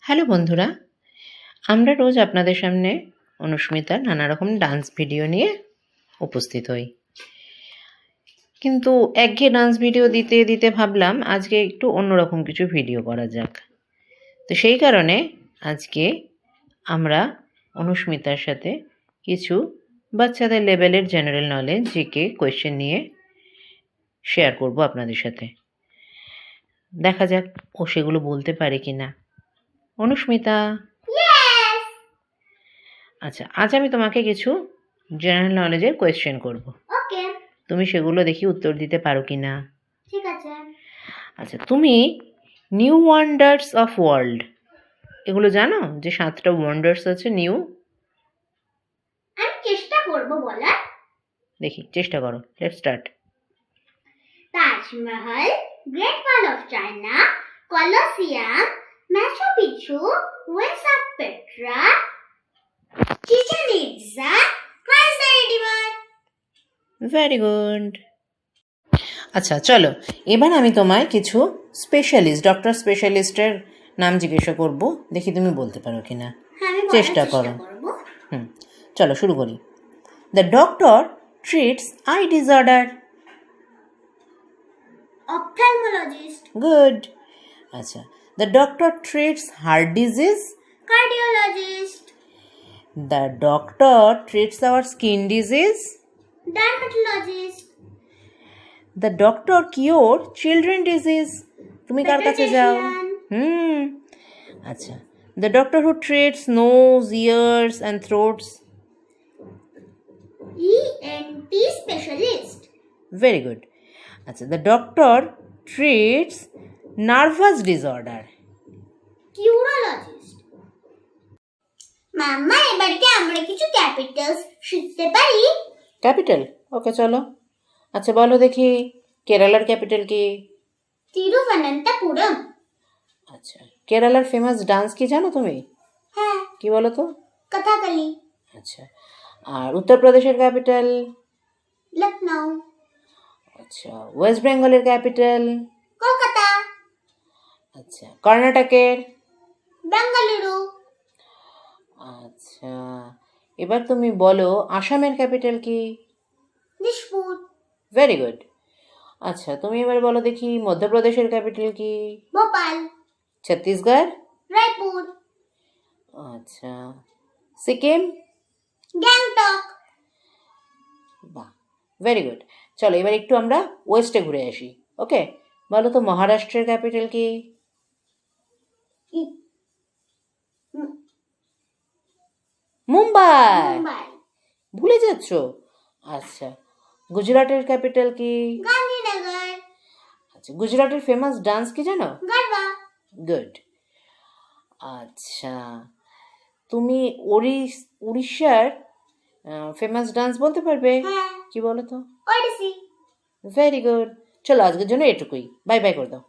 Hello বন্ধুরা, আমরা রোজ আপনাদের সামনে অনুস্মিতার নানা রকম ডান্স ভিডিও নিয়ে উপস্থিত হই। কিন্তু একঘেয়ে ডান্স ভিডিও দিতে দিতে ভাবলাম আজকে একটু অন্যরকম কিছু ভিডিও করা যাক। তো সেই কারণে আজকে আমরা অনুস্মিতার সাথে কিছু বাচ্চাদের লেভেলের জেনারেল নলেজ জিকে কোয়েশ্চেন নিয়ে শেয়ার করব আপনাদের সাথে। দেখা যাক ও সেগুলো বলতে পারে কি না। অনুস্মিতা, আচ্ছা, আজ আমি তোমাকে কিছু জেনারেল নলেজের কোয়েশ্চেন করব। ওকে, তুমি সেগুলো দেখি উত্তর দিতে পারো কি না। ঠিক আছে। আচ্ছা, তুমি নিউ ওয়ান্ডার্স অফ ওয়ার্ল্ড এগুলো জানো? যে 7টা ওয়ান্ডার্স আছে নিউ। আমি চেষ্টা করব বলার। দেখি, চেষ্টা করো। Let's start. Taj Mahal, great wall of China, Colosseum, Machu Picchu, ruins of Petra, Chichen Itza, Christ the Redeemer. Very good. আচ্ছা চলো, এবার আমি তোমায় কিছু ডক্টর স্পেশালিস্টের নাম জিজ্ঞাসা করব, দেখি তুমি বলতে পারো কি না। চেষ্টা করো। চলো শুরু করি। The doctor treats eye disorder. Ophthalmologist. Good. আচ্ছা, the doctor treats heart disease. Cardiologist. The doctor treats our skin disease. Dermatologist. The doctor cure children disease. তুমি কার কাছে যাও? আচ্ছা, the doctor who treats nose, ears and throats. ENT specialist. Very good. আচ্ছা, the doctor treats nervous disorder. Neurologist. মাম্মা, এবার কি আমরা কিছু ক্যাপিটালস শিখতে পারি? ক্যাপিটাল? ওকে চলো। আচ্ছা বলো দেখি, কেরালার ক্যাপিটাল কি? তিরুবনন্তপুরম। আচ্ছা, কেরালার ফেমাস ডান্স কি জানো তুমি? হ্যাঁ। কি বলো তো? কথাকালি। আচ্ছা, আর উত্তরপ্রদেশের ক্যাপিটাল? লখনৌ। আচ্ছা, ওয়েস্ট বেঙ্গলের ক্যাপিটাল? কলকাতা। আচ্ছা, কর্ণাটকের? বেঙ্গালুরু। আচ্ছা, এবার তুমি বলো আসামের ক্যাপিটাল কি? দিশপুর। Very good. আচ্ছা, তুমি এবার বলো দেখি মধ্যপ্রদেশের ক্যাপিটাল কি? ভোপাল। ছত্তিশগড়? রায়পুর। আচ্ছা, সিকিম? গ্যাংটক। বাহ, ভেরি গুড। চলো এবার একটু আমরা ওয়েস্টে ঘুরে আসি। ওকে, বলো তো মহারাষ্ট্রের ক্যাপিটাল কি? মুম্বাই। মুম্বাই। ভুলে যাচ্ছ? আচ্ছা, গুজরাটের ক্যাপিটাল কি? গান্ধীনগর। আচ্ছা, গুজরাটের ফেমাস ডান্স কি জানো? গরবা। গুড। আচ্ছা, তুমি উড়িষ্যার ফেমাস ডান্স বলতে পারবে? হ্যাঁ। কি বলো তো? ওডিসি। Very good. চলো আজকের জন্য এটুকুই। বাই বাই করে দাও।